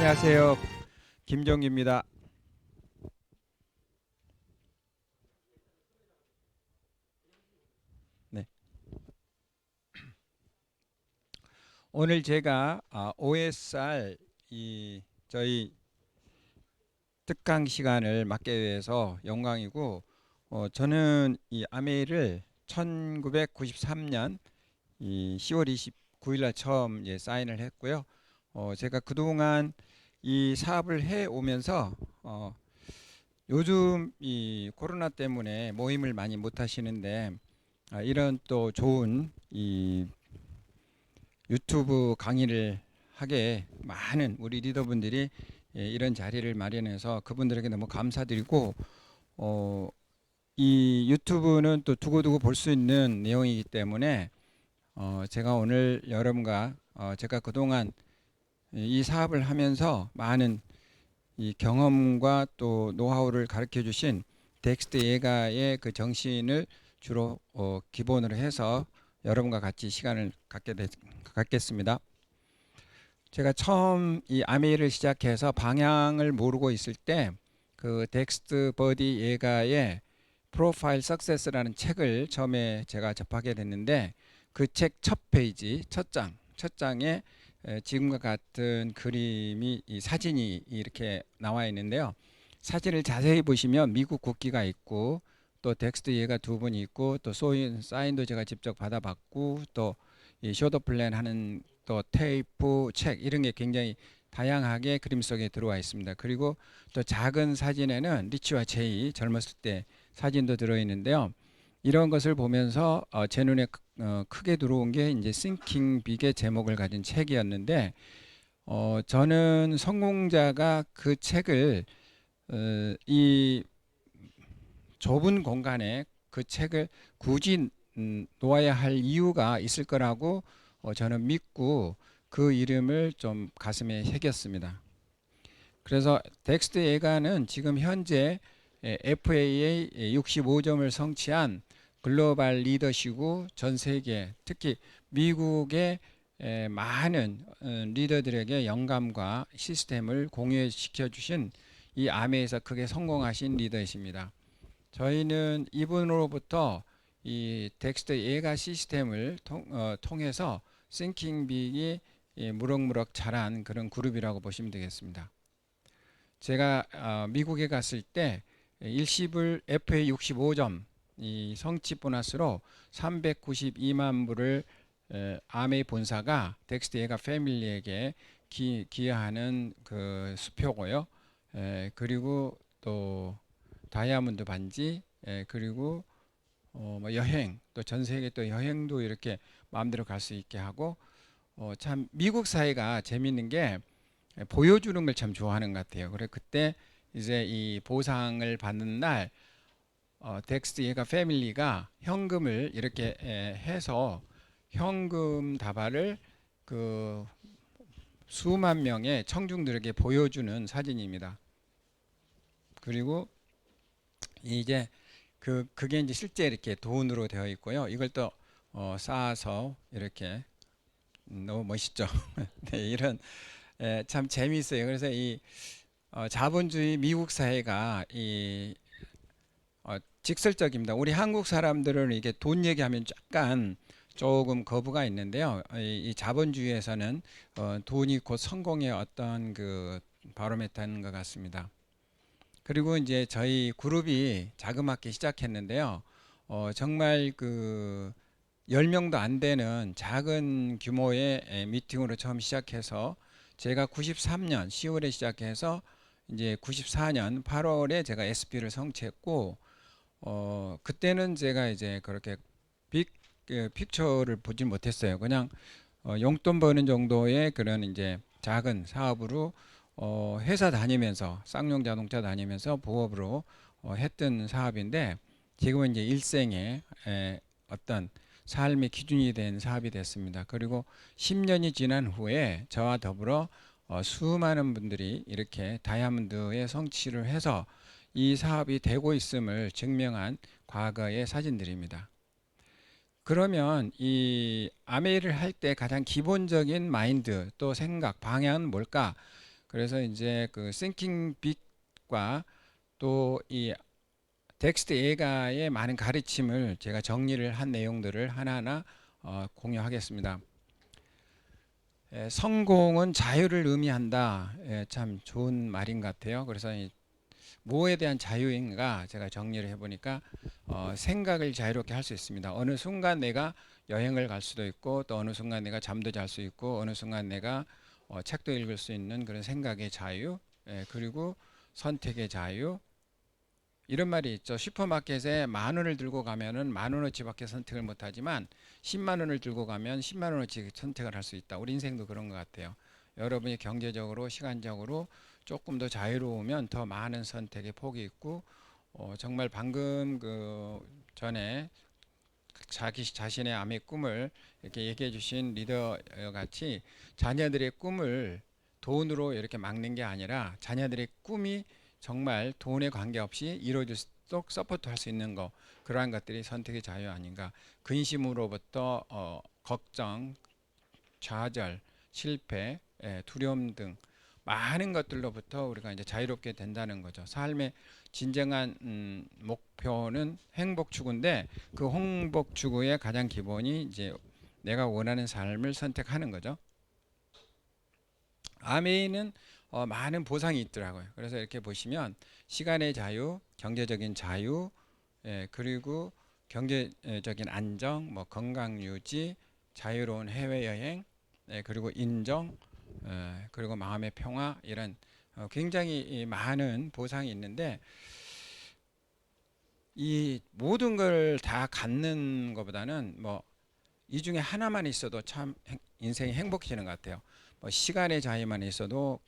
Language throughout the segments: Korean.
안녕하세요. 김종기입니다. 네. 오늘 제가 OSR 저희 특강 시간을 맡게 돼서 영광이고, 저는 이 아메이를 1993년 10월 29일 날 처음 사인을 했고요. 제가 그동안 이 사업을 해 오면서 요즘 이 코로나 때문에 모임을 많이 못 하시는데, 이런 또 좋은 이 유튜브 강의를 하게 많은 우리 리더분들이 이런 자리를 마련해서 그분들에게 너무 감사드리고, 어, 이 유튜브는 또 두고두고 볼 수 있는 내용이기 때문에 제가 오늘 여러분과 제가 그동안 이 사업을 하면서 많은 이 경험과 또 노하우를 가르쳐 주신 덱스트 예가의 그 정신을 주로 기본으로 해서 여러분과 같이 시간을 갖겠습니다. 제가 처음 이 아메이를 시작해서 방향을 모르고 있을 때 그 덱스트 버디 예가의 프로파일 석세스라는 책을 처음에 제가 접하게 됐는데, 그 책 첫 페이지 첫 장에 지금과 같은 그림이 이 사진이 이렇게 나와 있는데요. 사진을 자세히 보시면 미국 국기가 있고, 또 덱스트 예가 두 분이 있고, 또 사인도 제가 직접 받아봤고, 또 이 쇼더 플랜 하는 또 테이프, 책 이런 게 굉장히 다양하게 그림 속에 들어와 있습니다. 그리고 또 작은 사진에는 리치와 제이 젊었을 때 사진도 들어있는데요. 이런 것을 보면서 제 눈에 크게 들어온 게 이제 Thinking Big의 제목을 가진 책이었는데, 저는 성공자가 그 책을 이 좁은 공간에 그 책을 굳이 놓아야 할 이유가 있을 거라고 저는 믿고 그 이름을 좀 가슴에 새겼습니다. 그래서 덱스트 예가는 지금 현재 FAA 65점을 성취한 글로벌 리더시고, 전 세계 특히 미국의 많은 리더들에게 영감과 시스템을 공유시켜 주신 이 아메에서 크게 성공하신 리더이십니다. 저희는 이분으로부터 이 덱스트 예가 시스템을 통해서 싱킹 빅이 무럭무럭 자란 그런 그룹이라고 보시면 되겠습니다. 제가 미국에 갔을 때 일시불 FA 65점 이 성취 보너스로 392만 불을 아메이 본사가 덱스트 예가 패밀리에게 기여하는 그 수표고요. 그리고 또 다이아몬드 반지, 그리고 뭐 여행, 또 전 세계 또 여행도 이렇게 마음대로 갈 수 있게 하고, 참 미국 사회가 재밌는 게 보여주는 걸 참 좋아하는 것 같아요. 그래 그때 이제 이 보상을 받는 날 덱스트 예가 패밀리가 현금을 이렇게 해서 현금 다발을 그 수만 명의 청중들에게 보여주는 사진입니다. 그리고 이제 그게 이제 실제 이렇게 돈으로 되어 있고요. 이걸 또 쌓아서 이렇게 너무 멋있죠. 네, 이런 참 재미있어요. 그래서 이 자본주의 미국 사회가 이 직설적입니다. 우리 한국 사람들은 이게 돈 얘기하면 약간 조금 거부가 있는데요. 이 자본주의에서는 돈이 곧 성공의 어떤 그 바로메타인 것 같습니다. 그리고 이제 저희 그룹이 자그맣게 시작했는데요. 정말 그 10명도 안 되는 작은 규모의 미팅으로 처음 시작해서, 제가 93년 10월에 시작해서 이제 94년 8월에 제가 SP를 성취했고, 그때는 제가 이제 그렇게 빅 픽처를 보지 못했어요. 그냥 용돈 버는 정도의 그런 이제 작은 사업으로 회사 다니면서 쌍용 자동차 다니면서 부업으로 했던 사업인데, 지금은 이제 일생의 어떤 삶의 기준이 된 사업이 됐습니다. 그리고 10년이 지난 후에 저와 더불어 수많은 분들이 이렇게 다이아몬드에 성취를 해서 이 사업이 되고 있음을 증명한 과거의 사진들입니다. 그러면 이 아메이를 할 때 가장 기본적인 마인드 또 생각 방향은 뭘까? 그래서 이제 그 Thinking Big과 또 이 덱스트 예가의 많은 가르침을 제가 정리를 한 내용들을 하나하나 공유하겠습니다. 성공은 자유를 의미한다. 참 좋은 말인 것 같아요. 그래서 이 뭐에 대한 자유인가 제가 정리를 해보니까 생각을 자유롭게 할 수 있습니다. 어느 순간 내가 여행을 갈 수도 있고 또 어느 순간 내가 잠도 잘 수 있고 어느 순간 내가 책도 읽을 수 있는 그런 생각의 자유, 그리고 선택의 자유, 이런 말이 있죠. 슈퍼마켓에 만 원을 들고 가면은 만 원어치밖에 선택을 못하지만 10만 원을 들고 가면 10만 원어치 선택을 할 수 있다. 우리 인생도 그런 것 같아요. 여러분이 경제적으로 시간적으로 조금 더 자유로우면 더 많은 선택의 폭이 있고 정말 방금 그 전에 자기 자신의 암의 꿈을 이렇게 얘기해 주신 리더 같이 자녀들의 꿈을 돈으로 이렇게 막는 게 아니라 자녀들의 꿈이 정말 돈에 관계없이 이루어질 수 있도록 서포트 할 수 있는 거, 그러한 것들이 선택의 자유 아닌가. 근심으로부터 걱정, 좌절, 실패, 두려움 등 많은 것들로부터 우리가 이제 자유롭게 된다는 거죠. 삶의 진정한 목표는 행복 추구인데 그 행복 추구의 가장 기본이 이제 내가 원하는 삶을 선택하는 거죠. 아메이는 많은 보상이 있더라고요. 그래서 이렇게 보시면 시간의 자유, 경제적인 자유, 그리고 경제적인 안정, 뭐 건강 유지, 자유로운 해외여행, 그리고 인정, 그리고 마음의 평화, 이런 굉장히 많은 보상이 있는데 이 모든 걸 다 갖는 것보다는 뭐 이 중에 하나만 있어도 참 인생이 행복해지는 것 같아요. 뭐 시간의 자유만 있어도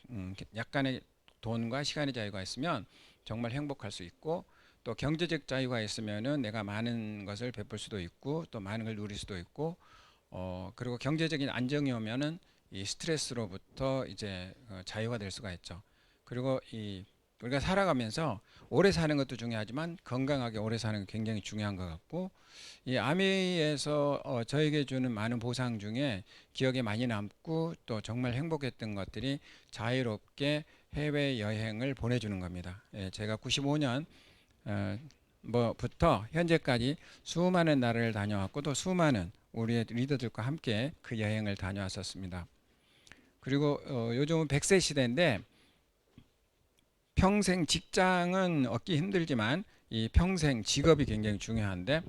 약간의 돈과 시간의 자유가 있으면 정말 행복할 수 있고 또 경제적 자유가 있으면은 내가 많은 것을 베풀 수도 있고 또 많은 걸 누릴 수도 있고 그리고 경제적인 안정이 오면은 이 스트레스로부터 이제 자유가 될 수가 있죠. 그리고 이 우리가 살아가면서 오래 사는 것도 중요하지만 건강하게 오래 사는 게 굉장히 중요한 것 같고 이 아미에서 저에게 주는 많은 보상 중에 기억에 많이 남고 또 정말 행복했던 것들이 자유롭게 해외 여행을 보내주는 겁니다. 제가 95년 뭐부터 현재까지 수많은 나라를 다녀왔고 또 수많은 우리의 리더들과 함께 그 여행을 다녀왔었습니다. 그리고 요즘은 100세 시대인데 평생 직장은 얻기 힘들지만 이 평생 직업이 굉장히 중요한데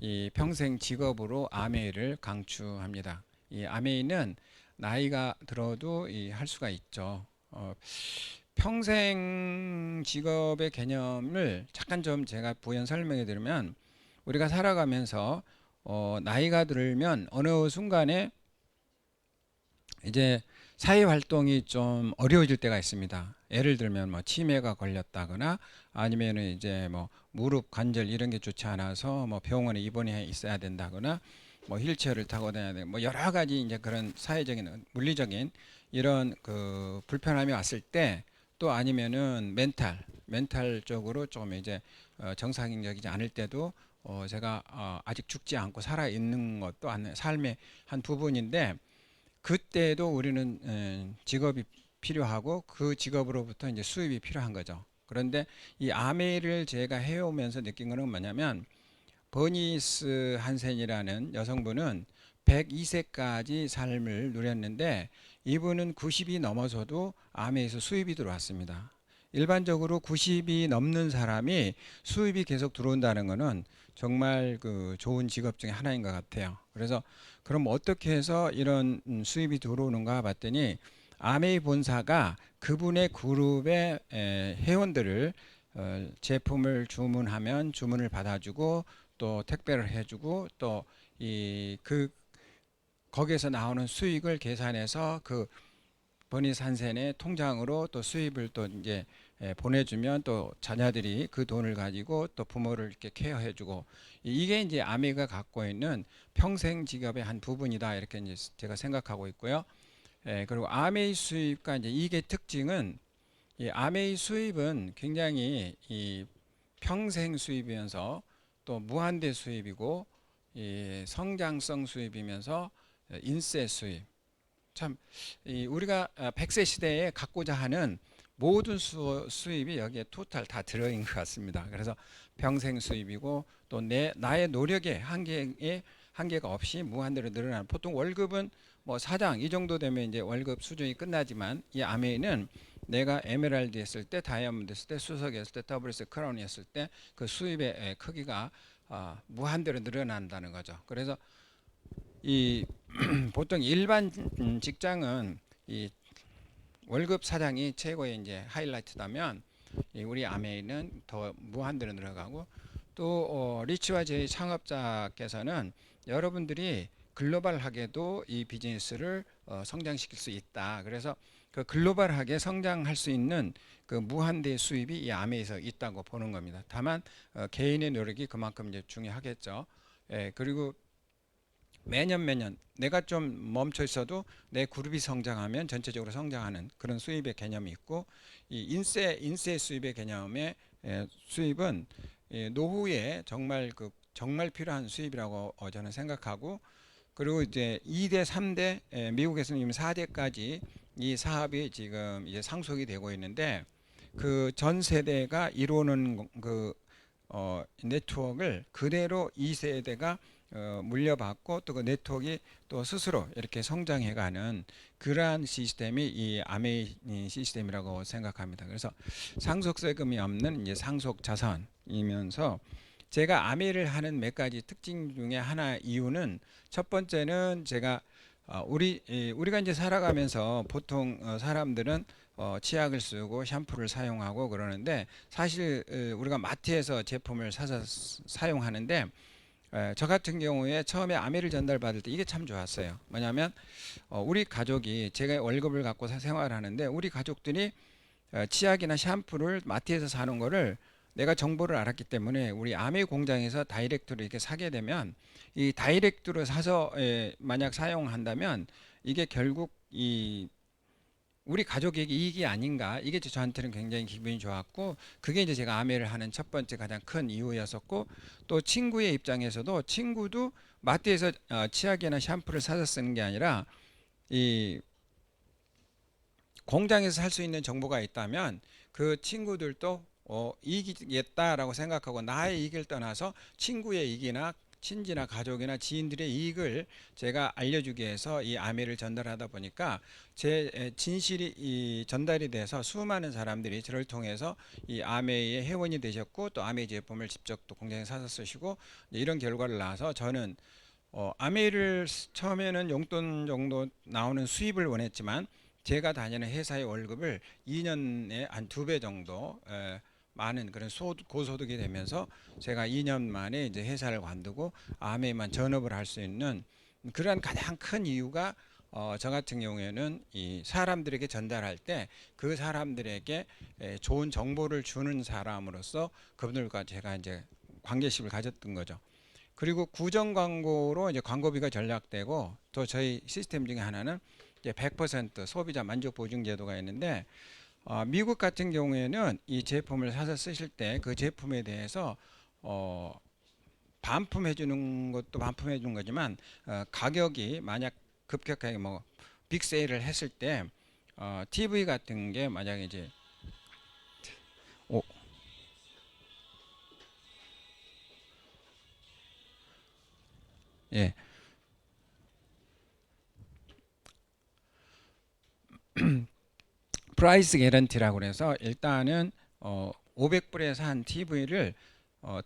이 평생 직업으로 아메이를 강추합니다. 이 아메이는 나이가 들어도 할 수가 있죠. 평생 직업의 개념을 잠깐 좀 제가 부연 설명해 드리면 우리가 살아가면서 나이가 들면 어느 순간에 이제 사회 활동이 좀 어려워질 때가 있습니다. 예를 들면 뭐 치매가 걸렸다거나 아니면은 이제 뭐 무릎 관절 이런 게 좋지 않아서 뭐 병원에 입원해 있어야 된다거나 뭐 휠체어를 타고 다녀야 되고 뭐 여러 가지 이제 그런 사회적인 물리적인 이런 그 불편함이 왔을 때 또 아니면은 멘탈적으로 좀 이제 정상적이지 않을 때도 제가 아직 죽지 않고 살아 있는 것도 삶의 한 부분인데 그때도 우리는 직업이 필요하고 그 직업으로부터 이제 수입이 필요한 거죠. 그런데 이 아메이를 제가 해오면서 느낀 거는 뭐냐면 버니스 한센이라는 여성분은 102세까지 삶을 누렸는데 이분은 90이 넘어서도 아메에서 수입이 들어왔습니다. 일반적으로 90이 넘는 사람이 수입이 계속 들어온다는 것은 정말 그 좋은 직업 중에 하나인 것 같아요. 그래서 그럼 어떻게 해서 이런 수입이 들어오는가 봤더니 아메이 본사가 그분의 그룹의 회원들을 제품을 주문하면 주문을 받아주고 또 택배를 해주고 또 그 거기에서 나오는 수익을 계산해서 그 버니 산센의 통장으로 또 수입을 또 이제 보내주면 또 자녀들이 그 돈을 가지고 또 부모를 이렇게 케어해주고 이게 이제 아메가 갖고 있는 평생 직업의 한 부분이다 이렇게 이제 제가 생각하고 있고요. 그리고 아메이 수입과 이제 이게 특징은 이 아메이 수입은 굉장히 이 평생 수입이면서 또 무한대 수입이고 이 성장성 수입이면서 인세 수입 참 우리가 100세 시대에 갖고자 하는 모든 수입이 여기에 토탈 다 들어인 것 같습니다. 그래서 평생 수입이고 또 나의 노력의 한계가 없이 무한대로 늘어나는, 보통 월급은 뭐 사장 이 정도 되면 이제 월급 수준이 끝나지만 이 아메이는 내가 에메랄드 했을 때, 다이아몬드 했을 때, 수석 했을 때, WS 크라운 했을 때 그 수입의 크기가 무한대로 늘어난다는 거죠. 그래서 이 보통 일반 직장은 이 월급 사장이 최고의 이제 하이라이트다면, 우리 아메이는 더 무한대로 늘어가고, 또 리치와 제이 창업자께서는 여러분들이 글로벌하게도 이 비즈니스를 성장시킬 수 있다. 그래서 그 글로벌하게 성장할 수 있는 그 무한대의 수입이 이 아메이에서 있다고 보는 겁니다. 다만 개인의 노력이 그만큼 이제 중요하겠죠. 예, 그리고 매년 내가 좀 멈춰 있어도 내 그룹이 성장하면 전체적으로 성장하는 그런 수입의 개념이 있고, 이 인세 수입의 개념의 수입은 노후에 정말 필요한 수입이라고 저는 생각하고, 그리고 이제 2대, 3대, 미국에서는 이미 4대까지 이 사업이 지금 이제 상속이 되고 있는데, 그 전 세대가 이루는 그 네트워크를 그대로 2세대가 물려받고, 또 그 네트워크가 또 스스로 이렇게 성장해가는 그러한 시스템이 이 아메이 시스템이라고 생각합니다. 그래서 상속세금이 없는 이제 상속 자산이면서, 제가 아메이를 하는 몇 가지 특징 중에 하나 이유는, 첫 번째는 제가 우리가 이제 살아가면서 보통 사람들은 치약을 쓰고 샴푸를 사용하고 그러는데, 사실 우리가 마트에서 제품을 사서 사용하는데, 저 같은 경우에 처음에 아메를 전달받을 때 이게 참 좋았어요. 뭐냐면 우리 가족이, 제가 월급을 갖고 생활하는데 우리 가족들이 치약이나 샴푸를 마트에서 사는 거를 내가 정보를 알았기 때문에, 우리 아메 공장에서 다이렉트로 이렇게 사게 되면, 이 다이렉트로 사서 만약 사용한다면 이게 결국 이 우리 가족에게 이익이 아닌가, 이게 저한테는 굉장히 기분이 좋았고, 그게 이제 제가 아메를 하는 첫 번째 가장 큰 이유였었고, 또 친구의 입장에서도, 친구도 마트에서 치약이나 샴푸를 사서 쓰는 게 아니라 이 공장에서 살 수 있는 정보가 있다면 그 친구들도 이기겠다라고 생각하고, 나의 이익을 떠나서 친구의 이익이나 친지나 가족이나 지인들의 이익을 제가 알려주기 위해서 이 아메를 전달하다 보니까, 제 진실이 전달이 돼서 수많은 사람들이 저를 통해서 이 아메의 회원이 되셨고, 또 아메 제품을 직접 또 공장에 사서 쓰시고, 이런 결과를 낳아서 저는 아메이를 처음에는 용돈 정도 나오는 수입을 원했지만, 제가 다니는 회사의 월급을 2년에 한 2배 정도 많은 그런 고소득이 되면서, 제가 2년 만에 이제 회사를 관두고 아메이만 전업을 할 수 있는 그런 가장 큰 이유가, 저 같은 경우에는 이 사람들에게 전달할 때 그 사람들에게 좋은 정보를 주는 사람으로서 그분들과 제가 이제 관계심을 가졌던 거죠. 그리고 구정 광고로 이제 광고비가 절약되고, 또 저희 시스템 중에 하나는 이제 100% 소비자 만족 보증 제도가 있는데, 미국 같은 경우에는 이 제품을 사서 쓰실 때 그 제품에 대해서 반품해 주는 것도 반품해 주는 거지만, 가격이 만약 급격하게 뭐 빅세일을 했을 때 TV 같은 게 만약에 이제 오, 예. 프라이스 개런티라고 그래서, 일단은 500불에 산 TV를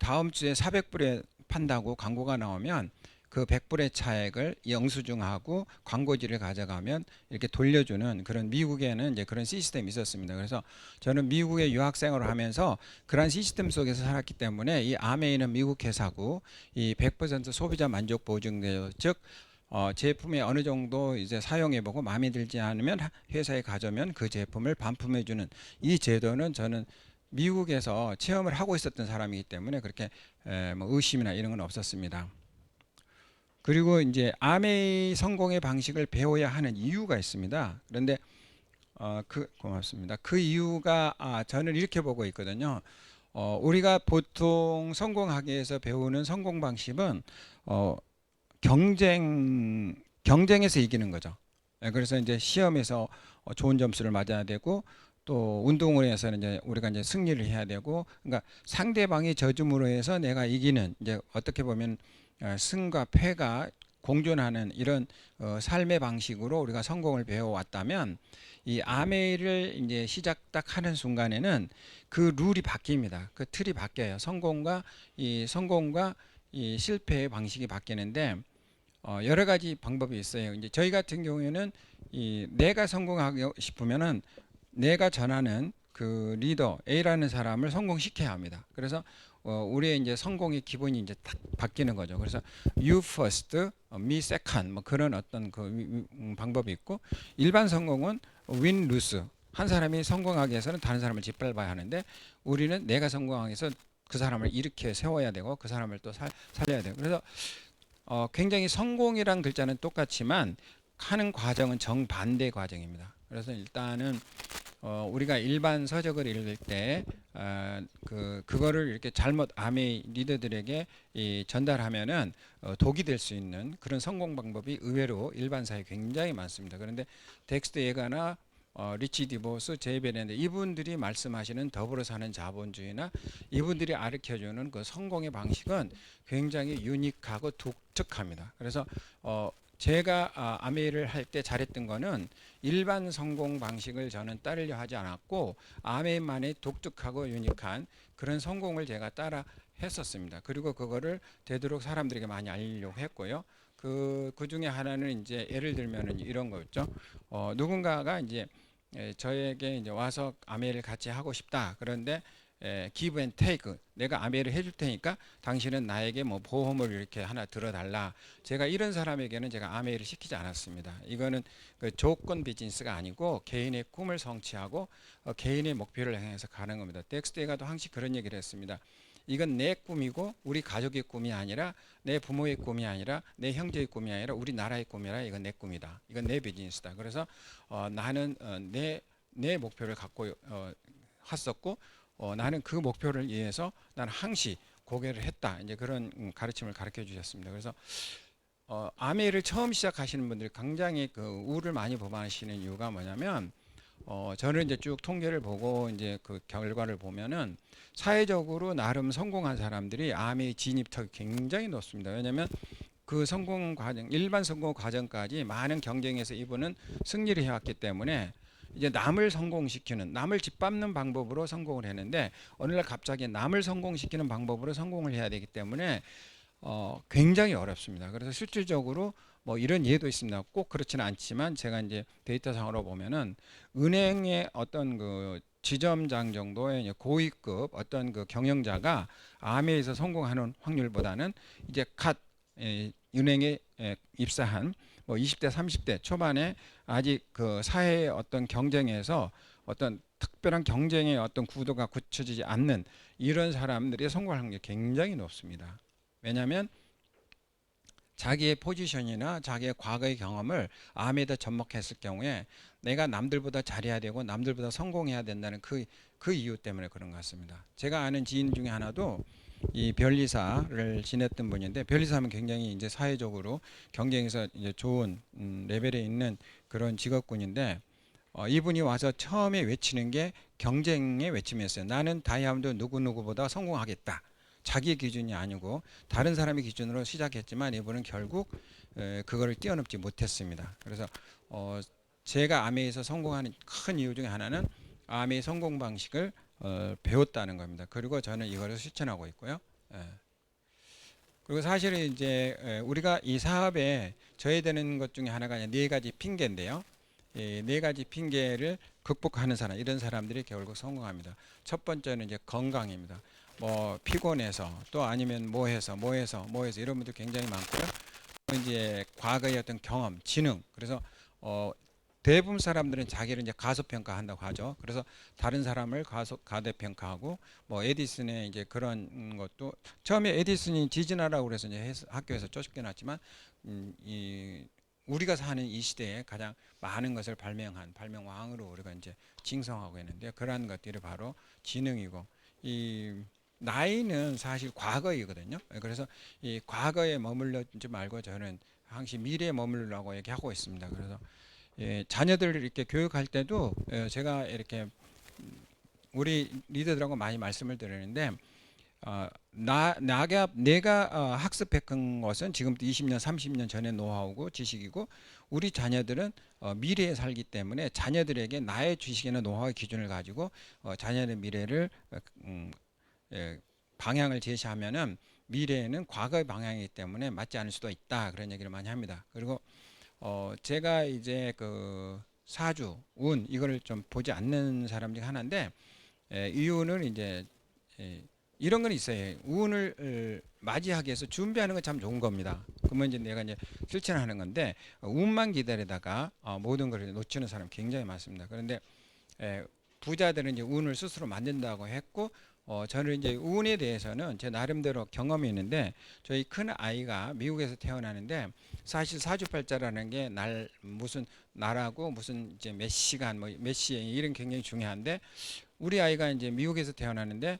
다음 주에 400불에 판다고 광고가 나오면, 그 100불의 차액을 영수증하고 광고지를 가져가면 이렇게 돌려주는, 그런 미국에는 이제 그런 시스템이 있었습니다. 그래서 저는 미국에 유학생활을 하면서 그런 시스템 속에서 살았기 때문에, 이 아메이는 미국 회사고, 이 100% 소비자 만족 보증제도, 즉 제품이 어느 정도 이제 사용해보고 마음에 들지 않으면 회사에 가져오면 그 제품을 반품해주는 이 제도는, 저는 미국에서 체험을 하고 있었던 사람이기 때문에 그렇게 뭐 의심이나 이런 건 없었습니다. 그리고 이제 아메이 성공의 방식을 배워야 하는 이유가 있습니다. 그런데 고맙습니다. 그 이유가 저는 이렇게 보고 있거든요. 우리가 보통 성공하기 위해서 배우는 성공 방식은 어, 경쟁에서 이기는 거죠. 그래서 이제 시험에서 좋은 점수를 맞아야 되고 또 운동을 해서는 이제 우리가 이제 승리를 해야 되고 그러니까 상대방이 져줌으로 해서 내가 이기는 이제 어떻게 보면 승과 패가 공존하는 이런 삶의 방식으로 우리가 성공을 배워왔다면 이 아메이를 이제 시작 딱 하는 순간에는 그 룰이 바뀝니다. 그 틀이 바뀌어요. 성공과 이 실패의 방식이 바뀌는데 여러 가지 방법이 있어요. 이제 저희 같은 경우에는 이 내가 성공하고 싶으면은 내가 전하는 그 리더 A라는 사람을 성공시켜야 합니다. 그래서 우리의 이제 성공의 기본이 이제 딱 바뀌는 거죠. 그래서 you first, me second 뭐 그런 어떤 그 방법이 있고 일반 성공은 win lose 한 사람이 성공하기 위해서는 다른 사람을 짓밟아야 하는데 우리는 내가 성공하기 위해서 그 사람을 일으켜 세워야 되고 그 사람을 또 살려야 되고 그래서 굉장히 성공이란 글자는 똑같지만 하는 과정은 정반대 과정입니다. 그래서 일단은 우리가 일반 서적을 읽을 때 그거를 이렇게 잘못 아메이 리더들에게 전달하면은 독이 될 수 있는 그런 성공 방법이 의외로 일반사에 굉장히 많습니다. 그런데 덱스터 예가나 리치 디보스, 제이 베렌드 이분들이 말씀하시는 더불어 사는 자본주의나 이분들이 가르쳐주는 그 성공의 방식은 굉장히 유니크하고 독특합니다. 그래서 제가 아메이를 할 때 잘했던 거는 일반 성공 방식을 저는 따르려 하지 않았고 아메이만의 독특하고 유니크한 그런 성공을 제가 따라 했었습니다. 그리고 그거를 되도록 사람들에게 많이 알리려고 했고요. 그 중에 하나는 이제 예를 들면은 이런 거였죠. 누군가가 이제 저에게 이제 와서 아메이를 같이 하고 싶다. 그런데 give and take 내가 아메이를 해줄 테니까 당신은 나에게 뭐 보험을 이렇게 하나 들어달라. 제가 이런 사람에게는 제가 아메이를 시키지 않았습니다. 이거는 그 조건 비즈니스가 아니고 개인의 꿈을 성취하고 개인의 목표를 향해서 가는 겁니다. 덱스터가도 항상 그런 얘기를 했습니다. 이건 내 꿈이고 우리 가족의 꿈이 아니라 내 부모의 꿈이 아니라 내 형제의 꿈이 아니라 우리 나라의 꿈이라 이건 내 꿈이다. 이건 내 비즈니스다. 그래서 나는 내 목표를 갖고 했었고 나는 그 목표를 위해서 나는 항시 고개를 했다. 이제 그런 가르침을 가르쳐 주셨습니다. 그래서 아메이를 처음 시작하시는 분들이 굉장히 그 우를 많이 범하시는 이유가 뭐냐면 저는 이제 쭉 통계를 보고 이제 그 결과를 보면은 사회적으로 나름 성공한 사람들이 암의 진입턱이 굉장히 높습니다. 왜냐하면 그 성공 과정, 일반 성공 과정까지 많은 경쟁에서 이분은 승리를 해왔기 때문에 이제 남을 성공시키는, 남을 짓밟는 방법으로 성공을 했는데 어느 날 갑자기 남을 성공시키는 방법으로 성공을 해야 되기 때문에 굉장히 어렵습니다. 그래서 실질적으로 뭐 이런 예도 있습니다. 꼭 그렇지는 않지만 제가 이제 데이터상으로 보면은 은행의 어떤 그 지점장 정도의 이제 고위급 어떤 그 경영자가 아메에서 성공하는 확률보다는 이제 은행에 입사한 뭐 20대 30대 초반에 아직 그 사회의 어떤 경쟁에서 어떤 특별한 경쟁의 어떤 구도가 굳혀지지 않는 이런 사람들이 성공할 확률이 굉장히 높습니다. 왜냐하면 자기의 포지션이나 자기의 과거의 경험을 암에다 접목했을 경우에 내가 남들보다 잘해야 되고 남들보다 성공해야 된다는 그 이유 때문에 그런 것 같습니다. 제가 아는 지인 중에 하나도 이 변리사를 지냈던 분인데 변리사하면 굉장히 이제 사회적으로 경쟁에서 이제 좋은 레벨에 있는 그런 직업군인데 이분이 와서 처음에 외치는 게 경쟁의 외침이었어요. 나는 다이아몬드 누구누구보다 성공하겠다. 자기의 기준이 아니고 다른 사람의 기준으로 시작했지만 이분은 결국 그거를 뛰어넘지 못했습니다. 그래서 제가 아메에서 성공하는 큰 이유 중에 하나는 아메의 성공 방식을 배웠다는 겁니다. 그리고 저는 이거를 실천하고 있고요. 그리고 사실은 이제 우리가 이 사업에 져야 되는 것 중에 하나가 네 가지 핑계인데요. 네 가지 핑계를 극복하는 사람, 이런 사람들이 결국 성공합니다. 첫 번째는 이제 건강입니다. 뭐 피곤해서 또 아니면 뭐해서 이런 분들 굉장히 많고요. 이제 과거의 어떤 경험, 지능. 그래서 대부분 사람들은 자기를 이제 가소평가한다고 하죠. 그래서 다른 사람을 가대평가하고 뭐 에디슨의 이제 그런 것도 처음에 에디슨이 지진하라고 그래서 이제 학교에서 쫓겨났지만 우리가 사는 이 시대에 가장 많은 것을 발명한 발명왕으로 우리가 이제 칭송하고 있는데 그러한 것들이 바로 지능이고 이 나이는 사실 과거이거든요. 그래서 이 과거에 머물러지 말고 저는 항시 미래에 머물라고 얘기하고 있습니다. 그래서 자녀들을 이렇게 교육할 때도 제가 이렇게 우리 리더들하고 많이 말씀을 드리는데 내가 학습했던 것은 지금부터 20년, 30년 전의 노하우고 지식이고 우리 자녀들은 미래에 살기 때문에 자녀들에게 나의 지식이나 노하우의 기준을 가지고 자녀의 미래를 방향을 제시하면은 미래에는 과거의 방향이기 때문에 맞지 않을 수도 있다 그런 얘기를 많이 합니다. 그리고 제가 이제 그 사주, 운 이거를 좀 보지 않는 사람 중 하나인데 이유는 이제 이런 건 있어요. 운을 맞이하기 위해서 준비하는 건 참 좋은 겁니다. 그러면 이제 내가 이제 실천하는 건데 운만 기다리다가 모든 걸 놓치는 사람 굉장히 많습니다. 그런데 부자들은 이제 운을 스스로 만든다고 했고 저는 이제 운에 대해서는 제 나름대로 경험이 있는데 저희 큰 아이가 미국에서 태어나는데 사실 사주팔자라는 게 무슨 날하고 무슨 이제 몇 시간 뭐 몇 시에 이런 굉장히 중요한데 우리 아이가 이제 미국에서 태어나는데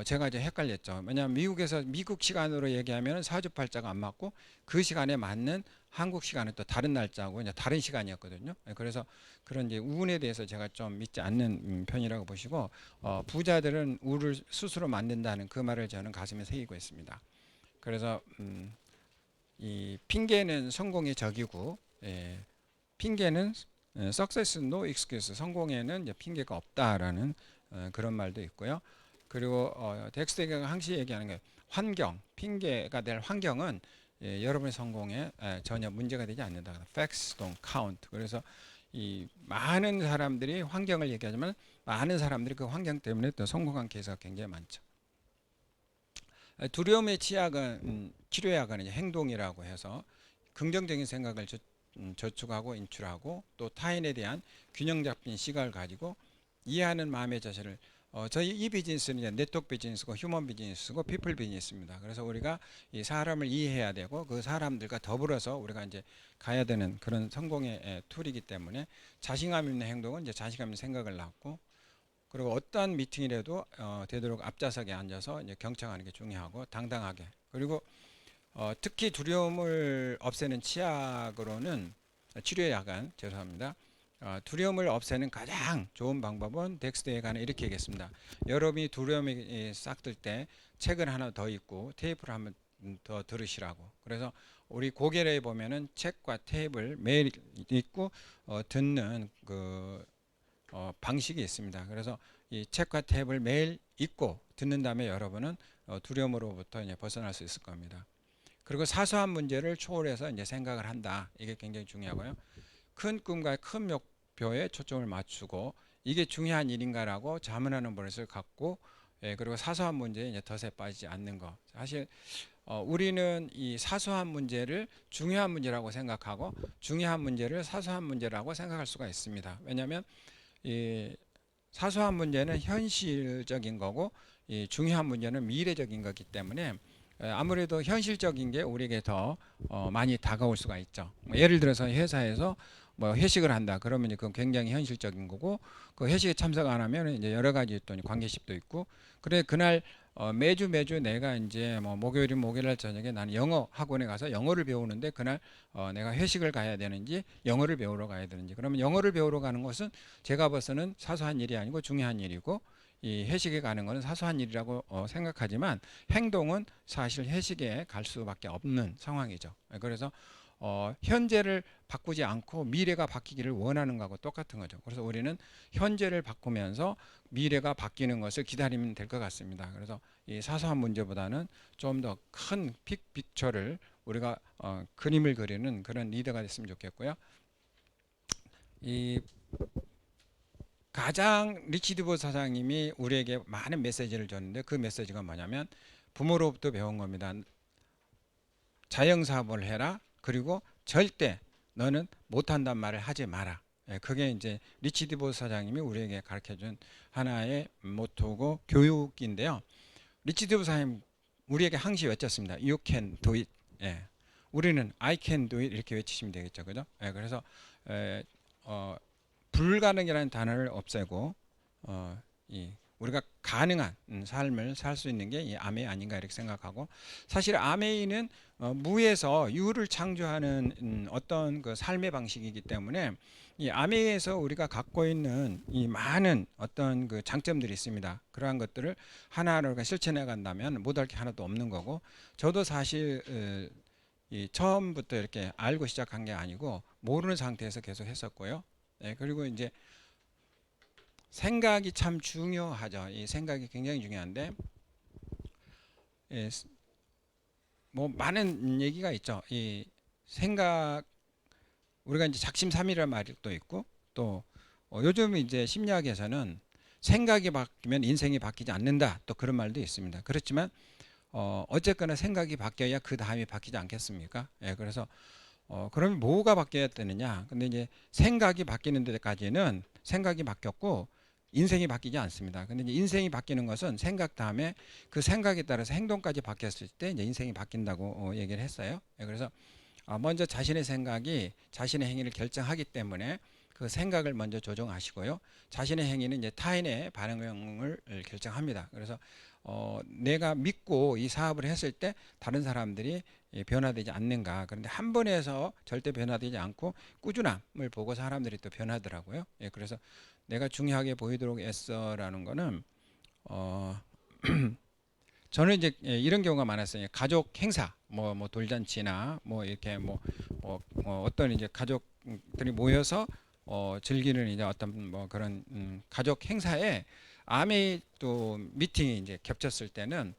제가 이제 헷갈렸죠. 왜냐하면 미국에서 미국 시간으로 얘기하면 사주팔자가 안 맞고 그 시간에 맞는 한국 시간은 또 다른 날짜고 이제 다른 시간이었거든요. 그래서 그런 이제 운에 대해서 제가 좀 믿지 않는 편이라고 보시고 부자들은 운을 스스로 만든다는 그 말을 저는 가슴에 새기고 있습니다. 그래서 이 핑계는 성공의 적이고 핑계는 success no excuse 성공에는 이제 핑계가 없다라는 그런 말도 있고요. 그리고 덱스터가 항시 얘기하는 게 환경 핑계가 될 환경은 여러분의 성공에 전혀 문제가 되지 않는다. Facts don't count. 그래서 이 많은 사람들이 환경을 얘기하지만 많은 사람들이 그 환경 때문에 또 성공한 케이스가 굉장히 많죠. 두려움의 치료약은 이제 행동이라고 해서 긍정적인 생각을 저축하고 인출하고 또 타인에 대한 균형 잡힌 시각을 가지고 이해하는 마음의 자세를 저희 이 비즈니스는 이제 네트워크 비즈니스고 휴먼 비즈니스고 피플 비즈니스입니다. 그래서 우리가 이 사람을 이해해야 되고 그 사람들과 더불어서 우리가 이제 가야 되는 그런 성공의 툴이기 때문에 자신감 있는 행동은 이제 자신감 있는 생각을 낳고 그리고 어떠한 미팅이라도 되도록 앞좌석에 앉아서 이제 경청하는 게 중요하고 당당하게 그리고 특히 두려움을 없애는 치료약은 죄송합니다. 두려움을 없애는 가장 좋은 방법은 덱스터에 관해 이렇게 얘기했습니다. 여러분이 두려움이 싹 들 때 책을 하나 더 읽고 테이프를 한번 더 들으시라고. 그래서 우리 고개를 보면은 책과 테이프를 매일 읽고 듣는 그 방식이 있습니다. 그래서 이 책과 테이프를 매일 읽고 듣는 다음에 여러분은 두려움으로부터 이제 벗어날 수 있을 겁니다. 그리고 사소한 문제를 초월해서 이제 생각을 한다. 이게 굉장히 중요하고요. 큰 꿈과 큰 목표에 초점을 맞추고 이게 중요한 일인가라고 자문하는 버릇을 갖고 그리고 사소한 문제에 이제 덫에 빠지지 않는 거. 사실 우리는 이 사소한 문제를 중요한 문제라고 생각하고 중요한 문제를 사소한 문제라고 생각할 수가 있습니다. 왜냐하면 이 사소한 문제는 현실적인 거고 이 중요한 문제는 미래적인 거기 때문에 아무래도 현실적인 게 우리에게 더 많이 다가올 수가 있죠. 예를 들어서 회사에서 뭐 회식을 한다 그러면 그건 굉장히 현실적인 거고 그 회식에 참석 안 하면 이제 여러 가지 또 관계십도 있고 그래 그날 매주 내가 이제 뭐 목요일 저녁에 나는 영어 학원에 가서 영어를 배우는데 그날 내가 회식을 가야 되는지 영어를 배우러 가야 되는지 그러면 영어를 배우러 가는 것은 제가 봐서는 사소한 일이 아니고 중요한 일이고 이 회식에 가는 것은 사소한 일이라고 생각하지만 행동은 사실 회식에 갈 수밖에 없는 상황이죠. 그래서 현재를 바꾸지 않고 미래가 바뀌기를 원하는 것하고 똑같은 거죠. 그래서 우리는 현재를 바꾸면서 미래가 바뀌는 것을 기다리면 될 것 같습니다. 그래서 이 사소한 문제보다는 좀 더 큰 빅픽처를 우리가 그림을 그리는 그런 리더가 됐으면 좋겠고요. 이 가장 리치드보 사장님이 우리에게 많은 메시지를 줬는데 그 메시지가 뭐냐면 부모로부터 배운 겁니다. 자영사업을 해라. 그리고 절대 너는 못한단 말을 하지 마라. 그게 이제 리치드보 사장님이 우리에게 가르쳐준 하나의 모토고 교육인데요. 리치드보 사장님 우리에게 항시 외쳤습니다. You can do it. 우리는 I can do it 이렇게 외치시면 되겠죠, 그죠? 그래서 불가능이라는 단어를 없애고 이 우리가 가능한 삶을 살 수 있는 게 이 아메이 아닌가 이렇게 생각하고, 사실 아메이는 무에서 유를 창조하는 어떤 그 삶의 방식이기 때문에 이 아메이에서 우리가 갖고 있는 이 많은 어떤 그 장점들이 있습니다. 그러한 것들을 하나하나 실천해 간다면 못할 게 하나도 없는 거고, 저도 사실 이 처음부터 이렇게 알고 시작한 게 아니고 모르는 상태에서 계속 했었고요. 네, 그리고 이제 생각이 참 중요하죠. 이 생각이 굉장히 중요한데, 예, 뭐 많은 얘기가 있죠. 이 생각, 우리가 이제 작심삼일이라는 말이 또 있고, 또 요즘 이제 심리학에서는 생각이 바뀌면 인생이 바뀌지 않는다, 또 그런 말도 있습니다. 그렇지만 어쨌거나 생각이 바뀌어야 그 다음이 바뀌지 않겠습니까? 예, 그래서 그럼 뭐가 바뀌어야 되느냐? 근데 이제 생각이 바뀌는 데까지는 생각이 바뀌었고 인생이 바뀌지 않습니다. 근데 이제 인생이 바뀌는 것은 생각 다음에 그 생각에 따라서 행동까지 바뀌었을 때 이제 인생이 바뀐다고 얘기를 했어요. 예, 그래서 먼저 자신의 생각이 자신의 행위를 결정하기 때문에 그 생각을 먼저 조정하시고요. 자신의 행위는 이제 타인의 반응을 결정합니다. 그래서 내가 믿고 이 사업을 했을 때 다른 사람들이 변화되지 않는가. 그런데 한 번에서 절대 변화되지 않고 꾸준함을 보고 사람들이 또 변하더라고요. 예, 그래서 내가 중요하게 보이도록 애써라는 거는 어, 저는 이제 이런 경우가 많았어요. 가족 행사, 뭐 돌잔치나 뭐 이렇게 어떤 이제 가족들이 모여서 즐기는 이제 어떤 뭐 그런 가족 행사에 아메이 또 미팅이 이제 겹쳤을 때는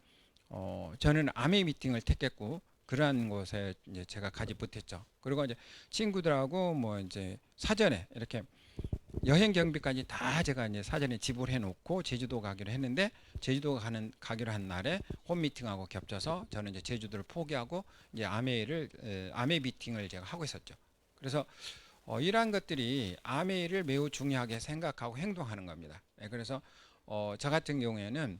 저는 아메이 미팅을 택했고 그러한 곳에 이제 제가 가지 못했죠. 그리고 이제 친구들하고 뭐 이제 사전에 이렇게 여행 경비까지 다 제가 이제 사전에 지불해 놓고 제주도 가기로 했는데, 제주도 가기로 한 날에 홈 미팅하고 겹쳐서 저는 이제 제주도를 포기하고 이제 아메이 미팅을 제가 하고 있었죠. 그래서 이러한 것들이 아메이를 매우 중요하게 생각하고 행동하는 겁니다. 예, 그래서 저 같은 경우에는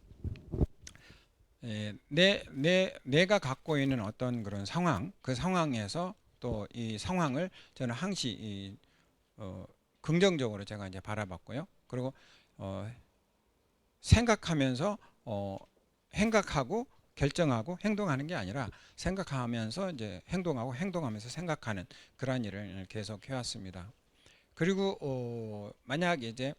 내가 갖고 있는 어떤 그런 상황, 그 상황에서 또 이 상황을 저는 항시 어, 긍정적으로 제가 이제 바라봤고요. 그리고 어, 생각하면서 행각하고 결정하고 행동하는 게 아니라 생각하면서 이제 행동하고 행동하면서 생각하는 그러한 일을 계속 해왔습니다. 그리고 만약 이제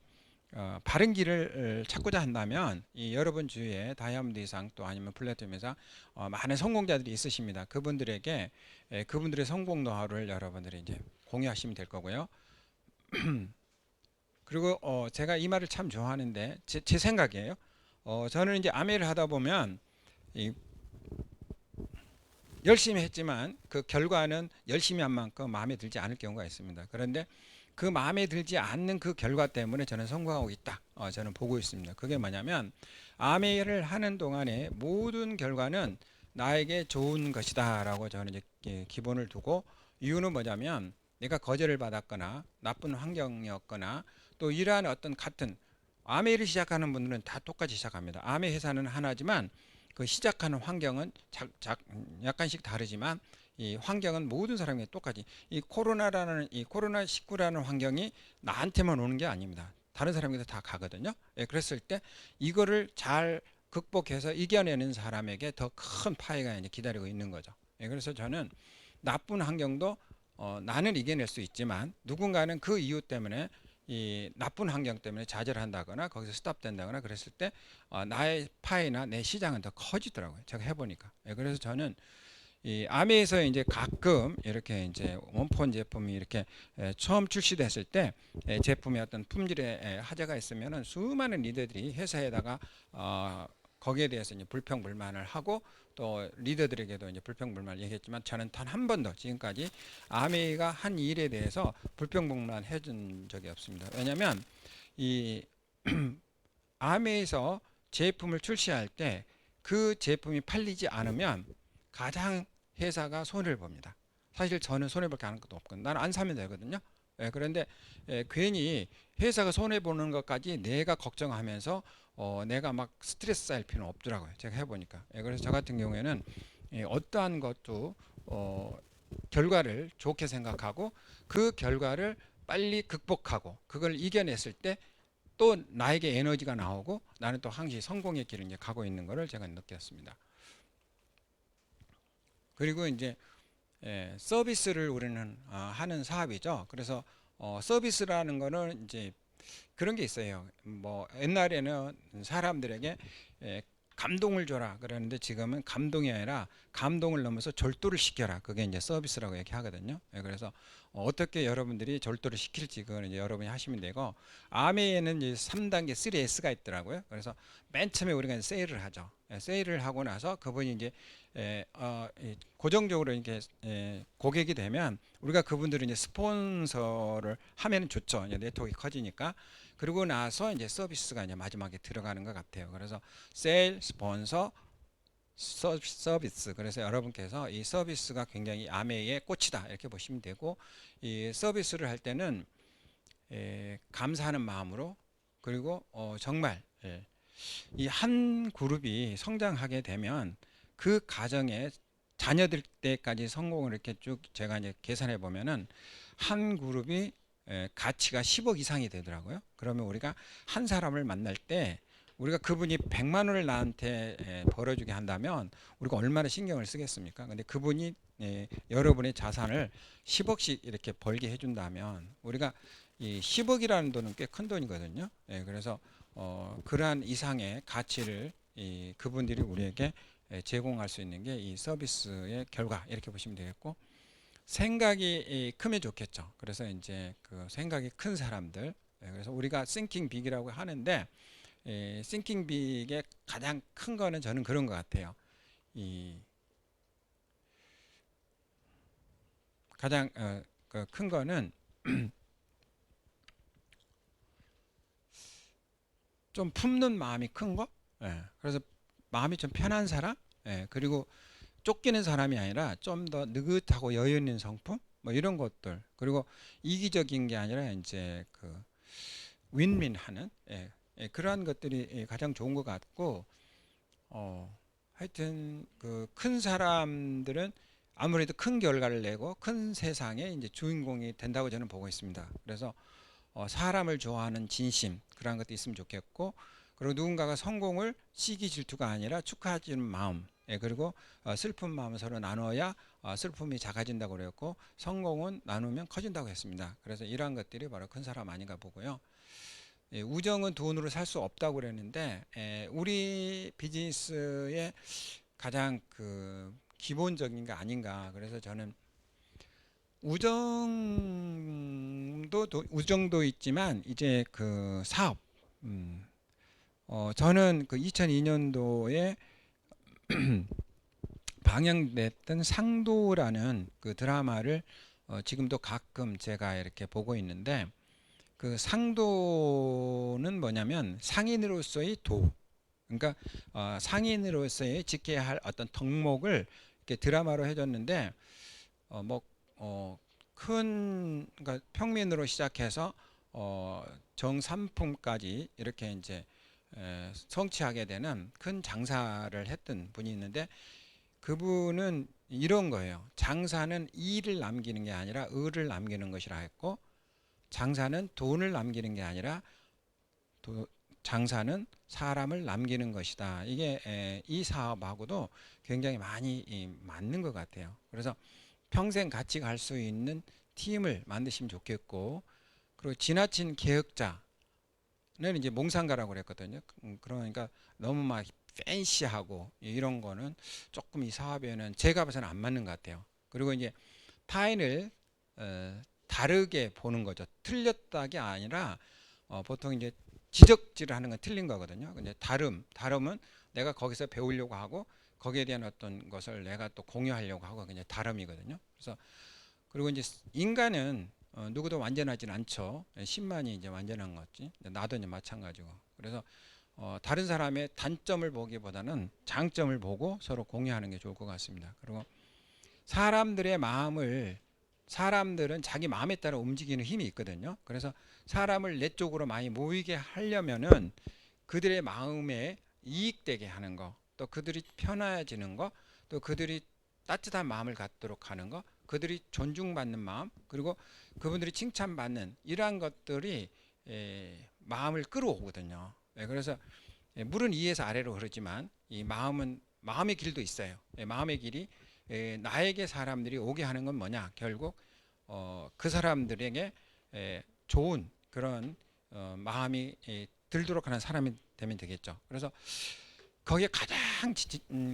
바른 길을 찾고자 한다면 이 여러분 주위에 다이아몬드 이상 또 아니면 플래티넘 이상 많은 성공자들이 있으십니다. 그분들에게 그분들의 성공 노하우를 여러분들이 이제 공유하시면 될 거고요. 그리고 제가 이 말을 참 좋아하는데 제 생각이에요. 저는 이제 아메를 하다 보면 이 열심히 했지만 그 결과는 열심히 한 만큼 마음에 들지 않을 경우가 있습니다. 그런데 그 마음에 들지 않는 그 결과 때문에 저는 성공하고 있다. 저는 보고 있습니다. 그게 뭐냐면 아메를 하는 동안에 모든 결과는 나에게 좋은 것이다라고 저는 이제 기본을 두고, 이유는 뭐냐면 내가 거절을 받았거나 나쁜 환경이었거나 또 이러한 어떤 같은 아메를 시작하는 분들은 다 똑같이 시작합니다. 아메 회사는 하나지만 그 시작하는 환경은 약간씩 다르지만 이 환경은 모든 사람이 똑같이, 이 코로나 19라는 환경이 나한테만 오는 게 아닙니다. 다른 사람에게도 다 가거든요. 예, 그랬을 때 이거를 잘 극복해서 이겨내는 사람에게 더 큰 파이가 이제 기다리고 있는 거죠. 예, 그래서 저는 나쁜 환경도 나는 이겨낼 수 있지만 누군가는 그 이유 때문에 이 나쁜 환경 때문에 좌절한다거나 거기서 스탑된다거나 그랬을 때 나의 파이나 내 시장은 더 커지더라고요. 제가 해보니까. 예, 그래서 저는 이 아미에서 이제 가끔 이렇게 이제 원폰 제품이 이렇게 처음 출시됐을 때 제품의 어떤 품질에 하자가 있으면은 수많은 리더들이 회사에다가 거기에 대해서 이제 불평불만을 하고 또 리더들에게도 이제 불평불만을 얘기했지만 저는 단 한 번도 지금까지 아미가 한 일에 대해서 불평불만 해준 적이 없습니다. 왜냐하면 이 아미에서 제품을 출시할 때 그 제품이 팔리지 않으면 가장 회사가 손해를 봅니다. 사실 저는 손해볼 게 아무것도 없거든요. 나는 안 사면 되거든요. 그런데 괜히 회사가 손해 보는 것까지 내가 걱정하면서 내가 막 스트레스 쌓일 필요는 없더라고요. 제가 해보니까. 그래서 저 같은 경우에는 어떠한 것도 결과를 좋게 생각하고 그 결과를 빨리 극복하고 그걸 이겨냈을 때 또 나에게 에너지가 나오고 나는 또 항시 성공의 길을 이제 가고 있는 것을 제가 느꼈습니다. 그리고 이제 서비스를 우리는 하는 사업이죠. 그래서 서비스라는 거는 이제 그런 게 있어요. 뭐 옛날에는 사람들에게 감동을 줘라 그러는데 지금은 감동이 아니라 감동을 넘어서 절도를 시켜라. 그게 이제 서비스라고 얘기하거든요. 그래서 어떻게 여러분들이 절도를 시킬지 그건 이제 여러분이 하시면 되고, 아메에는 이제 3단계 3S가 있더라고요. 그래서 맨 처음에 우리가 세일을 하죠. 세일을 하고 나서 그분이 이제 고정적으로 이렇게 고객이 되면 우리가 그분들을 이제 스폰서를 하면 좋죠. 이제 네트워크가 커지니까. 그리고 나서 이제 서비스가 이제 마지막에 들어가는 것 같아요. 그래서 세일, 스폰서, 서비스. 그래서 여러분께서 이 서비스가 굉장히 아메의 꽃이다 이렇게 보시면 되고, 이 서비스를 할 때는 감사하는 마음으로, 그리고 정말 이 한 그룹이 성장하게 되면 그 가정에 자녀들 때까지 성공을 이렇게 쭉 제가 이제 계산해 보면은 한 그룹이 가치가 10억 이상이 되더라고요. 그러면 우리가 한 사람을 만날 때 우리가 그분이 100만 원을 나한테 벌어주게 한다면 우리가 얼마나 신경을 쓰겠습니까? 근데 그분이 여러분의 자산을 10억씩 이렇게 벌게 해준다면 우리가 이 10억이라는 돈은 꽤 큰 돈이거든요. 그래서 그러한 이상의 가치를 그분들이 우리에게 제공할 수 있는 게 이 서비스의 결과 이렇게 보시면 되겠고, 생각이 크면 좋겠죠. 그래서 이제 그 생각이 큰 사람들, 그래서 우리가 thinking big이라고 하는데 thinking big의 가장 큰 거는 저는 그런 것 같아요. 이 가장 큰 거는 좀 품는 마음이 큰 거. 그래서 마음이 좀 편한 사람. 그리고 쫓기는 사람이 아니라 좀 더 느긋하고 여유 있는 성품, 뭐 이런 것들. 그리고 이기적인 게 아니라 이제 그 윈윈하는 그러한 것들이 가장 좋은 것 같고, 하여튼 그 큰 사람들은 아무래도 큰 결과를 내고 큰 세상의 이제 주인공이 된다고 저는 보고 있습니다. 그래서 사람을 좋아하는 진심 그런 것도 있으면 좋겠고, 그리고 누군가가 성공을 시기 질투가 아니라 축하해주는 마음, 그리고 슬픈 마음을 서로 나눠야 슬픔이 작아진다고 그랬고 성공은 나누면 커진다고 했습니다. 그래서 이러한 것들이 바로 큰 사람 아닌가 보고요. 우정은 돈으로 살 수 없다고 그랬는데 우리 비즈니스의 가장 그 기본적인 게 아닌가. 그래서 저는 우정도 있지만 이제 그 사업, 저는 그 2002년도에 방영됐던 상도라는 그 드라마를 지금도 가끔 제가 이렇게 보고 있는데, 그 상도는 뭐냐면 상인으로서의 도, 그러니까 상인으로서의 지켜야 할 어떤 덕목을 이렇게 드라마로 해줬는데 그러니까 평민으로 시작해서 정삼품까지 이렇게 이제 성취하게 되는 큰 장사를 했던 분이 있는데, 그분은 이런 거예요. 장사는 이를 남기는 게 아니라 을을 남기는 것이라 했고, 장사는 돈을 남기는 게 아니라 장사는 사람을 남기는 것이다. 이게 이 사업하고도 굉장히 많이 맞는 것 같아요. 그래서 평생 같이 갈 수 있는 팀을 만드시면 좋겠고, 그리고 지나친 계획자는 이제 몽상가라고 그랬거든요. 그러니까 너무 막 팬시하고 이런 거는 조금 이 사업에는 제가 봐서는 안 맞는 것 같아요. 그리고 이제 타인을 다르게 보는 거죠. 틀렸다기 아니라 보통 이제 지적질을 하는 건 틀린 거거든요. 근데 다름은 내가 거기서 배우려고 하고 거기에 대한 어떤 것을 내가 또 공유하려고 하고 그냥 다름이거든요. 그래서 그리고 이제 인간은 누구도 완전하진 않죠. 신만이 이제 완전한 거지. 나도 이제 마찬가지고. 그래서 다른 사람의 단점을 보기보다는 장점을 보고 서로 공유하는 게 좋을 것 같습니다. 그리고 사람들은 자기 마음에 따라 움직이는 힘이 있거든요. 그래서 사람을 내 쪽으로 많이 모이게 하려면은 그들의 마음에 이익되게 하는 거, 또 그들이 편해지는 거, 또 그들이 따뜻한 마음을 갖도록 하는 거, 그들이 존중받는 마음, 그리고 그분들이 칭찬받는 이러한 것들이 마음을 끌어오거든요. 예, 그래서 물은 위에서 아래로 흐르지만 이 마음은 마음의 길도 있어요. 예, 마음의 길이 나에게 사람들이 오게 하는 건 뭐냐? 결국 그 사람들에게 좋은 그런 마음이 들도록 하는 사람이 되면 되겠죠. 그래서 거기에 가장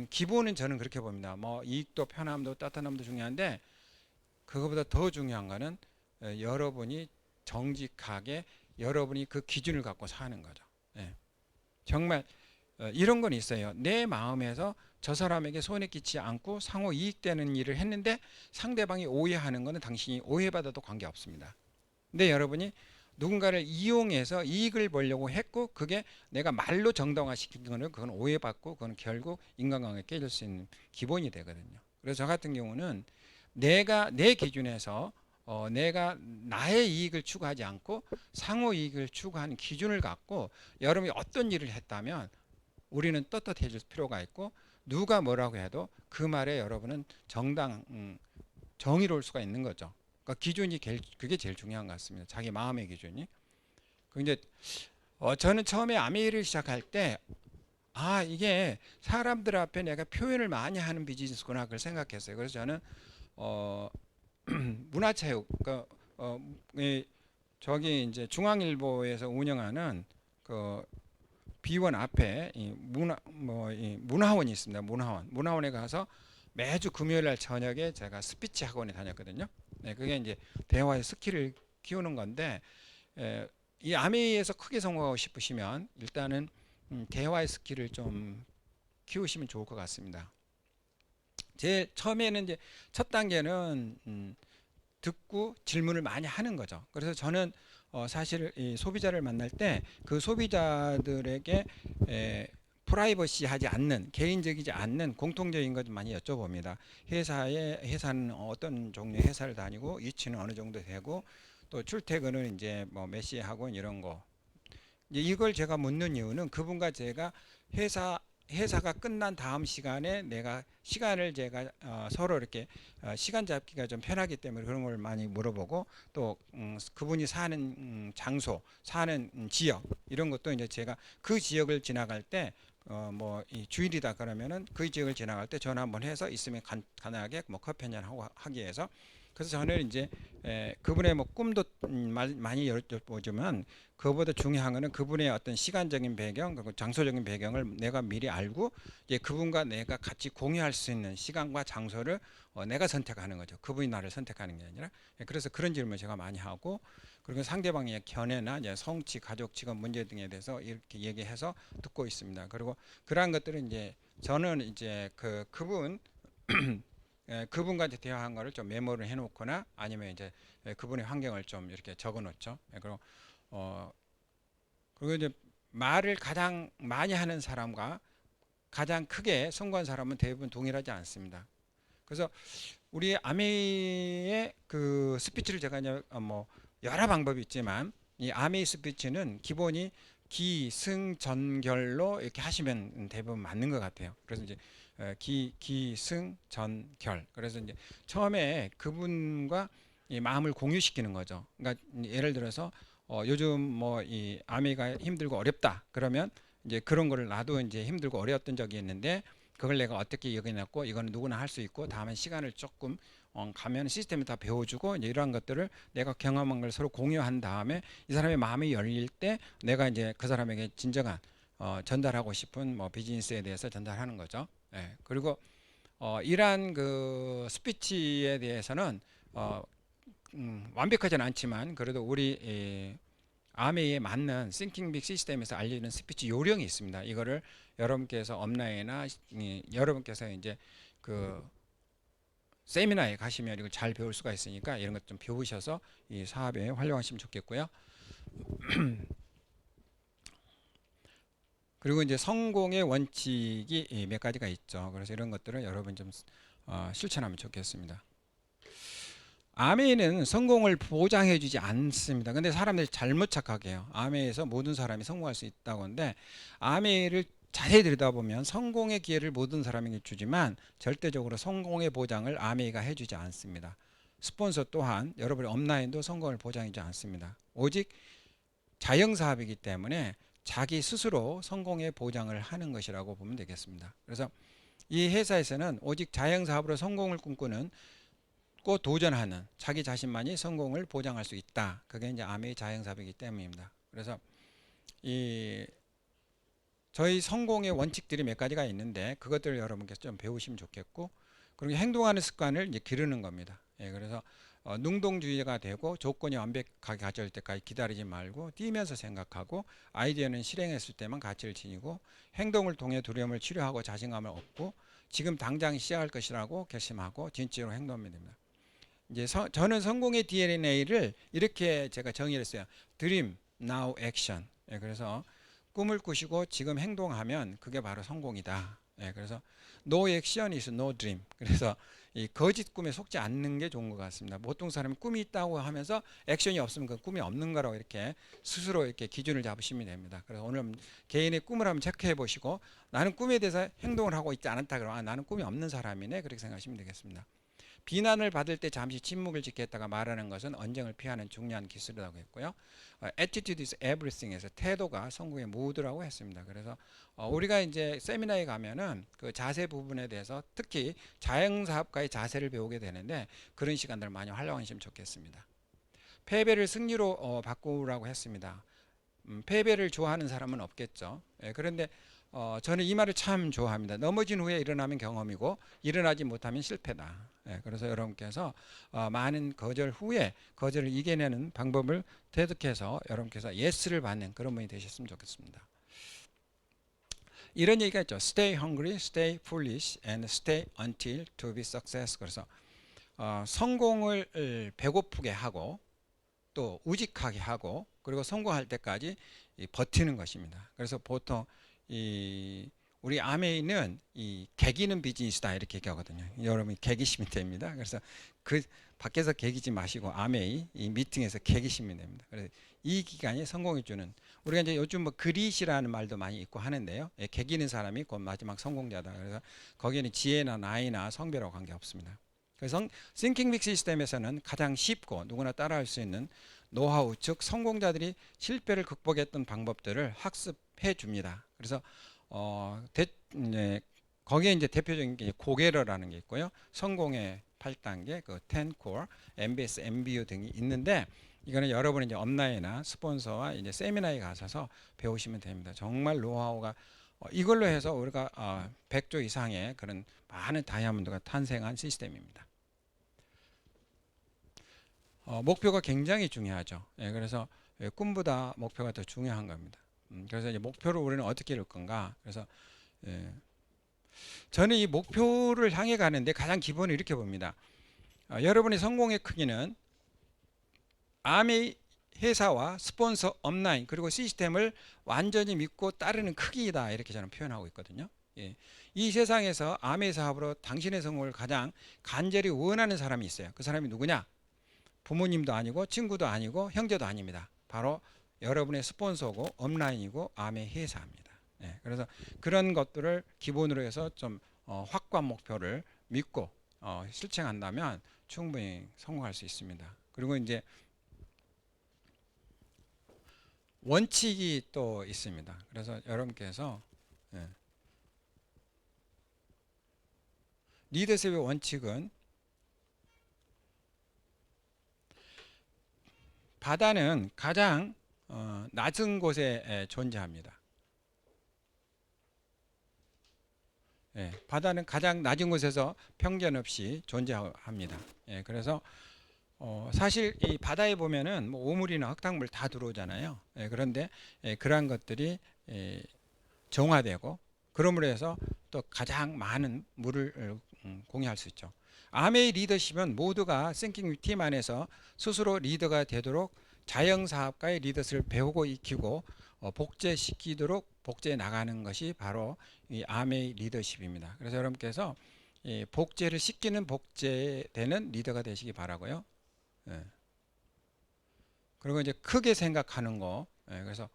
기본은 저는 그렇게 봅니다. 뭐 이익도 편함도 따뜻함도 중요한데 그거보다 더 중요한 거는 여러분이 정직하게 여러분이 그 기준을 갖고 사는 거죠. 예. 정말 이런 건 있어요. 내 마음에서 저 사람에게 손해 끼치지 않고 상호 이익되는 일을 했는데 상대방이 오해하는 것은 당신이 오해받아도 관계없습니다. 근데 여러분이 누군가를 이용해서 이익을 보려고 했고 그게 내가 말로 정당화시킨 거는 그건 오해받고 그건 결국 인간관계 깨질 수 있는 기본이 되거든요. 그래서 저 같은 경우는 내가 내 기준에서 내가 나의 이익을 추구하지 않고 상호 이익을 추구하는 기준을 갖고 여러분이 어떤 일을 했다면 우리는 떳떳해질 필요가 있고 누가 뭐라고 해도 그 말에 여러분은 정의로울 수가 있는 거죠. 그러니까 기준이 그게 제일 중요한 것 같습니다. 자기 마음의 기준이. 근데 저는 처음에 아메이를 시작할 때 이게 사람들 앞에 내가 표현을 많이 하는 비즈니스구나 그걸 생각했어요. 그래서 저는 어, 문화체육 그러니까 저기 이제 중앙일보에서 운영하는 그 비원 앞에 이 문화원이 있습니다. 문화원에 가서 매주 금요일 날 저녁에 제가 스피치 학원에 다녔거든요. 네, 그게 이제 대화의 스킬을 키우는 건데 이 아메이에서 크게 성공하고 싶으시면 일단은 대화의 스킬을 좀 키우시면 좋을 것 같습니다. 제일 처음에는 이제 첫 단계는 듣고 질문을 많이 하는 거죠. 그래서 저는 사실 이 소비자를 만날 때 그 소비자들에게 프라이버시하지 않는 개인적이지 않는 공통적인 것 많이 여쭤봅니다. 회사는 어떤 종류의 회사를 다니고 위치는 어느 정도 되고 또 출퇴근은 이제 뭐 몇 시에 하고 이런 거. 이제 이걸 제가 묻는 이유는 그분과 제가 회사가 끝난 다음 시간에 내가 시간을 제가 서로 이렇게 시간 잡기가 좀 편하기 때문에 그런 걸 많이 물어보고 또 그분이 사는 장소, 사는 지역 이런 것도 이제 제가 그 지역을 지나갈 때 뭐 이 주일이다 그러면은 그 지역을 지나갈 때 전화 한번 해서 있으면 간단하게 뭐 커피 한잔 하고 하기 위해서 그래서 저는 이제 그분의 뭐 꿈도 많이 여쭤보지만 그보다 중요한 거는 그분의 어떤 시간적인 배경 그리고 장소적인 배경을 내가 미리 알고 이제 그분과 내가 같이 공유할 수 있는 시간과 장소를 내가 선택하는 거죠. 그분이 나를 선택하는 게 아니라 그래서 그런 질문을 제가 많이 하고 그리고 상대방의 견해나 이제 성취, 가족, 직업 문제 등에 대해서 이렇게 얘기해서 듣고 있습니다. 그리고 그러한 것들은 이제 저는 이제 그분 그분과 이제 대화한 거를 좀 메모를 해놓거나 아니면 이제 그분의 환경을 좀 이렇게 적어놓죠. 그리고 어 그리고 이제 말을 가장 많이 하는 사람과 가장 크게 성공한 사람은 대부분 동일하지 않습니다. 그래서 우리 아메이의 그 스피치를 제가 이제 뭐 여러 방법이 있지만 이 아메이 스피치는 기본이 기승전결로 이렇게 하시면 대부분 맞는 것 같아요. 그래서 이제 기승전결. 그래서 이제 처음에 그분과 이 마음을 공유시키는 거죠. 그러니까 예를 들어서 요즘 뭐 이 아메이가 힘들고 어렵다. 그러면 이제 그런 거를 나도 이제 힘들고 어려웠던 적이 있는데 그걸 내가 어떻게 여겨냈고 이거는 누구나 할 수 있고 다음에 시간을 조금 가면 시스템을 다 배워주고 이제 이러한 것들을 내가 경험한 걸 서로 공유한 다음에 이 사람의 마음이 열릴 때 내가 이제 그 사람에게 진정한 전달하고 싶은 뭐 비즈니스에 대해서 전달하는 거죠. 예. 그리고 이러한 그 스피치에 대해서는 완벽하지는 않지만 그래도 우리 아메이에 맞는 싱킹 빅 시스템에서 알려주는 스피치 요령이 있습니다. 이거를 여러분께서 업라인이나 여러분께서 이제 그 세미나에 가시면 이걸 잘 배울 수가 있으니까 이런 것 좀 배우셔서 이 사업에 활용하시면 좋겠고요. 그리고 이제 성공의 원칙이 몇 가지가 있죠. 그래서 이런 것들을 여러분 좀 실천하면 좋겠습니다. 아메이는 성공을 보장해주지 않습니다. 근데 사람들이 잘못 착각해요. 아메이에서 모든 사람이 성공할 수 있다고 하는데 아메이를 자세히 들여다보면 성공의 기회를 모든 사람에게 주지만 절대적으로 성공의 보장을 아메이가 해주지 않습니다. 스폰서 또한 여러분의 업라인도 성공을 보장해주지 않습니다. 오직 자영사업이기 때문에 자기 스스로 성공의 보장을 하는 것이라고 보면 되겠습니다. 그래서 이 회사에서는 오직 자영사업으로 성공을 꿈꾸는 꼭 도전하는 자기 자신만이 성공을 보장할 수 있다. 그게 이제 아메이 자영사업이기 때문입니다. 그래서 이 저희 성공의 원칙들이 몇 가지가 있는데 그것들을 여러분께서 좀 배우시면 좋겠고, 그리고 행동하는 습관을 이제 기르는 겁니다. 예, 그래서 능동주의가 되고 조건이 완벽하게 갖춰질 때까지 기다리지 말고 뛰면서 생각하고, 아이디어는 실행했을 때만 가치를 지니고, 행동을 통해 두려움을 치료하고 자신감을 얻고, 지금 당장 시작할 것이라고 결심하고 진짜로 행동하면 됩니다. 이제 저는 성공의 DNA를 이렇게 제가 정의를 했어요. Dream, Now, Action. 예, 그래서 꿈을 꾸시고 지금 행동하면 그게 바로 성공이다. 예, 그래서 No action is no dream. 그래서 이 거짓 꿈에 속지 않는 게 좋은 것 같습니다. 보통 사람이 꿈이 있다고 하면서 액션이 없으면 그 꿈이 없는 거라고 이렇게 스스로 이렇게 기준을 잡으시면 됩니다. 그래서 오늘 개인의 꿈을 한번 체크해 보시고, 나는 꿈에 대해서 행동을 하고 있지 않았다 그러면 나는 꿈이 없는 사람이네, 그렇게 생각하시면 되겠습니다. 비난을 받을 때 잠시 침묵을 지켰다가 말하는 것은 언쟁을 피하는 중요한 기술이라고 했고요. Attitude is everything에서 태도가 성공의 모두라고 했습니다. 그래서 우리가 이제 세미나에 가면은 그 자세 부분에 대해서 특히 자영사업가의 자세를 배우게 되는데, 그런 시간들을 많이 활용하시면 좋겠습니다. 패배를 승리로 바꾸라고 했습니다. 패배를 좋아하는 사람은 없겠죠. 예, 그런데 저는 이 말을 참 좋아합니다. 넘어진 후에 일어나면 경험이고 일어나지 못하면 실패다. 예, 그래서 여러분께서 많은 거절 후에 거절을 이겨내는 방법을 터득해서 여러분께서 예스를 받는 그런 분이 되셨으면 좋겠습니다. 이런 얘기가 있죠. Stay hungry, stay foolish, and stay until to be success. 그래서 성공을 배고프게 하고 또 우직하게 하고 그리고 성공할 때까지 버티는 것입니다. 그래서 보통 우리 아메이는 개기는 비즈니스다 이렇게 얘기하거든요. 여러분이 개기시면 됩니다. 그래서 그 밖에서 개기지 마시고 아메이 이 미팅에서 개기시면 됩니다. 그래서 이 기간이 성공이 주는, 우리가 이제 요즘 뭐 그릿이라는 말도 많이 있고 하는데요. 개기는 사람이 곧 마지막 성공자다. 그래서 거기에는 지혜나 나이나 성별하고 관계 없습니다. 그래서 Thinking Big 시스템에서는 가장 쉽고 누구나 따라할 수 있는 노하우, 즉 성공자들이 실패를 극복했던 방법들을 학습해 줍니다. 그래서 거기에 이제 대표적인 게 고게러라는 게 있고요. 성공의 8단계, 그 10core, MBS, MBU 등이 있는데, 이거는 여러분이 이제 업라인이나 스폰서와 이제 세미나에 가셔서 배우시면 됩니다. 정말 노하우가 이걸로 해서 우리가 100조 이상의 그런 많은 다이아몬드가 탄생한 시스템입니다. 목표가 굉장히 중요하죠. 예, 그래서 꿈보다 목표가 더 중요한 겁니다. 그래서 이제 목표를 우리는 어떻게 이룰 건가? 그래서 저는 이 목표를 향해 가는데 가장 기본을 이렇게 봅니다. 여러분의 성공의 크기는 아미 회사와 스폰서, 업라인 그리고 시스템을 완전히 믿고 따르는 크기이다, 이렇게 저는 표현하고 있거든요. 예. 이 세상에서 아미 사업으로 당신의 성공을 가장 간절히 원하는 사람이 있어요. 그 사람이 누구냐? 부모님도 아니고 친구도 아니고 형제도 아닙니다. 바로 여러분의 스폰서고 업라인이고 암의 회사입니다. 네, 그래서 그런 것들을 기본으로 해서 좀 확고한 목표를 믿고 실천한다면 충분히 성공할 수 있습니다. 그리고 이제 원칙이 또 있습니다. 그래서 여러분께서 리더십의 원칙은 바다는 가장 낮은 곳에 존재합니다. 예, 바다는 가장 낮은 곳에서 편견 없이 존재합니다. 예, 그래서 사실 이 바다에 보면은 뭐 오물이나 흙탕물 다 들어오잖아요. 예, 그런데 그러한 것들이 정화되고 그러므로 해서 또 가장 많은 물을 공유할 수 있죠. 아메이 리더십은 모두가 싱킹 팀 안에서 스스로 리더가 되도록 자영사업가의 리더십을 배우고 익히고 복제시키도록 복제해 나가는 것이 바로 이 아메이 리더십입니다. 그래서 여러분께서 복제를 시키는 복제되는 리더가 되시기 바라고요. 예. 그리고 이제 크게 생각하는 거. 예, 그래서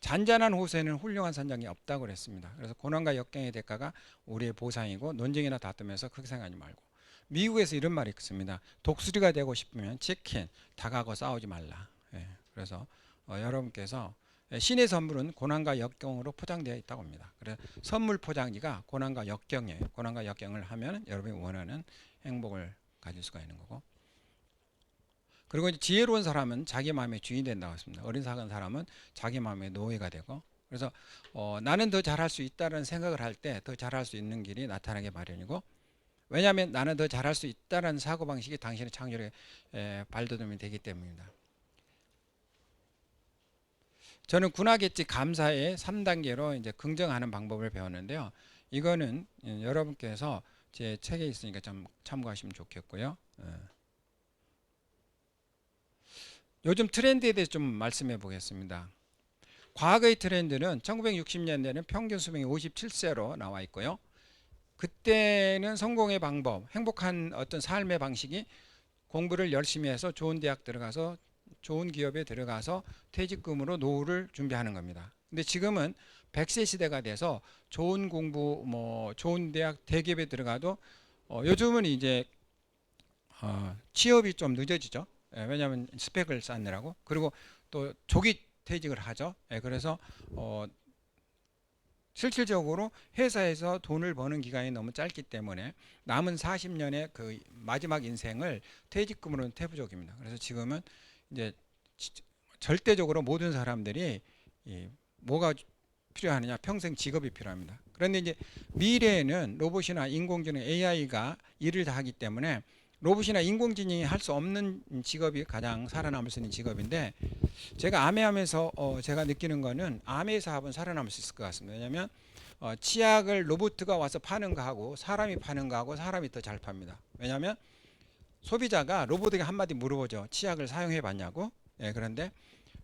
잔잔한 호수에는 훌륭한 선장이 없다고 그랬습니다. 그래서 고난과 역경의 대가가 우리의 보상이고 논쟁이나 다투면서 크게 생각하지 말고. 미국에서 이런 말이 있습니다. 독수리가 되고 싶으면 치킨, 닭하고 싸우지 말라. 예. 그래서 여러분께서 신의 선물은 고난과 역경으로 포장되어 있다고 합니다. 그래서 선물 포장지가 고난과 역경이에요. 고난과 역경을 하면 여러분이 원하는 행복을 가질 수가 있는 거고. 그리고 이제 지혜로운 사람은 자기 마음의 주인이 된다고 했습니다. 어리석은 사람은 자기 마음의 노예가 되고. 그래서 나는 더 잘할 수 있다는 생각을 할 때 더 잘할 수 있는 길이 나타나기 마련이고, 왜냐하면 나는 더 잘할 수 있다는 사고방식이 당신의 창조력에 발돋움이 되기 때문입니다. 저는 군화겠지 감사의 3단계로 이제 긍정하는 방법을 배웠는데요. 이거는 여러분께서 제 책에 있으니까 좀 참고하시면 좋겠고요. 요즘 트렌드에 대해서 좀 말씀해 보겠습니다. 과거의 트렌드는 1960년대는 평균 수명이 57세로 나와 있고요. 그때는 성공의 방법, 행복한 어떤 삶의 방식이 공부를 열심히 해서 좋은 대학 들어가서 좋은 기업에 들어가서 퇴직금으로 노후를 준비하는 겁니다. 근데 지금은 100세 시대가 돼서 좋은 공부, 뭐 좋은 대학, 대기업에 들어가도 요즘은 이제 취업이 좀 늦어지죠. 왜냐하면 스펙을 쌓느라고. 그리고 또 조기 퇴직을 하죠. 그래서 실질적으로 회사에서 돈을 버는 기간이 너무 짧기 때문에 남은 40년의 그 마지막 인생을 퇴직금으로는 태부족입니다. 그래서 지금은 이제 절대적으로 모든 사람들이 뭐가 필요하느냐, 평생 직업이 필요합니다. 그런데 이제 미래에는 로봇이나 인공지능 AI가 일을 다 하기 때문에 로봇이나 인공지능이 할 수 없는 직업이 가장 살아남을 수 있는 직업인데, 제가 암회하면서 제가 느끼는 거는 암회 사업은 살아남을 수 있을 것 같습니다. 왜냐하면 치약을 로봇가 와서 파는 거하고 사람이 파는 거하고 사람이 더 잘 팝니다. 왜냐하면 소비자가 로봇에게 한마디 물어보죠. 치약을 사용해 봤냐고. 그런데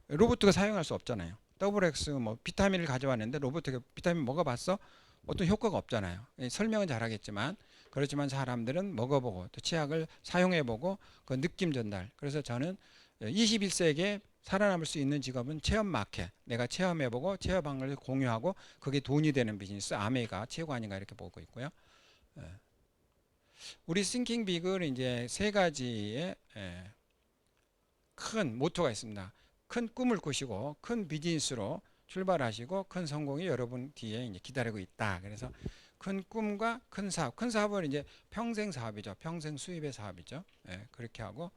로봇가 사용할 수 없잖아요. WX 뭐 비타민을 가져왔는데 로봇에게 비타민 먹어봤어? 어떤 효과가 없잖아요. 설명은 잘하겠지만, 그렇지만 사람들은 먹어보고 또 치약을 사용해보고 그 느낌 전달. 그래서 저는 21세기에 살아남을 수 있는 직업은 체험 마켓. 내가 체험해보고 체험한 걸 공유하고 그게 돈이 되는 비즈니스, 아메가 최고 아닌가 이렇게 보고 있고요. 우리 싱킹 빅은 이제 세 가지의 큰 모토가 있습니다. 큰 꿈을 꾸시고 큰 비즈니스로 출발하시고 큰 성공이 여러분 뒤에 이제 기다리고 있다. 그래서 큰 꿈과 큰 사업, 큰 사업은 이제 평생 사업이죠. 평생 수입의 사업이죠. 그렇게 하고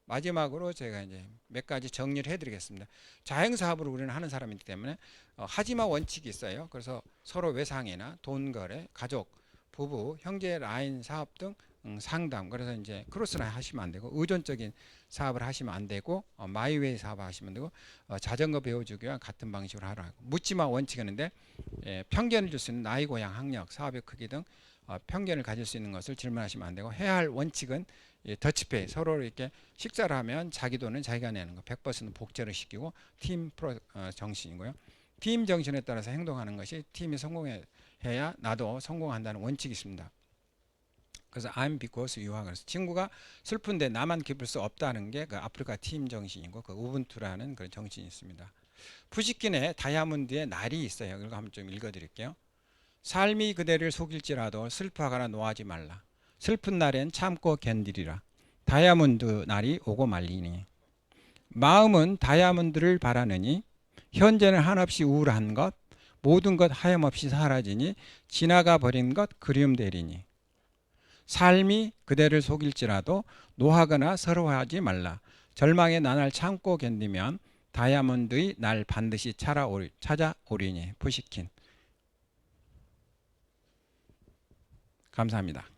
마지막으로 제가 이제 몇 가지 정리를 해드리겠습니다. 자행 사업을 우리는 하는 사람이기 때문에 하지마 원칙이 있어요. 그래서 서로 외상이나 돈 거래, 가족, 부부, 형제 라인 사업 등 상담. 그래서 이제 크로스라인 하시면 안 되고, 의존적인 사업을 하시면 안 되고, 마이웨이 사업을 하시면 되고, 자전거 배워주기와 같은 방식으로 하라고. 묻지마 원칙이 있는데 편견을 줄 수 있는 나이, 고향, 학력, 사업의 크기 등 편견을 가질 수 있는 것을 질문하시면 안 되고, 해야 할 원칙은 더치페이, 서로 이렇게 식사를 하면 자기 돈은 자기가 내는 거, 100% 복제를 시키고, 팀 프로 정신이고요. 팀 정신에 따라서 행동하는 것이 팀이 성공해야 나도 성공한다는 원칙이 있습니다. 그래서 I'm because you are. 그래서 친구가 슬픈데 나만 기쁠 수 없다는 게 그 아프리카 팀 정신이고, 그 우분투라는 그런 정신이 있습니다. 푸시킨의 다이아몬드의 날이 있어요. 이거 한번 좀 읽어드릴게요. 삶이 그대를 속일지라도 슬퍼하거나 노하지 말라. 슬픈 날엔 참고 견디리라. 다이아몬드 날이 오고 말리니. 마음은 다이아몬드를 바라느니 현재는 한없이 우울한 것, 모든 것 하염없이 사라지니 지나가 버린 것 그리움되리니. 삶이 그대를 속일지라도 노하거나 서러워하지 말라. 절망의 난을 참고 견디면 다이아몬드의 날 반드시 찾아오리니. 푸시킨. 감사합니다.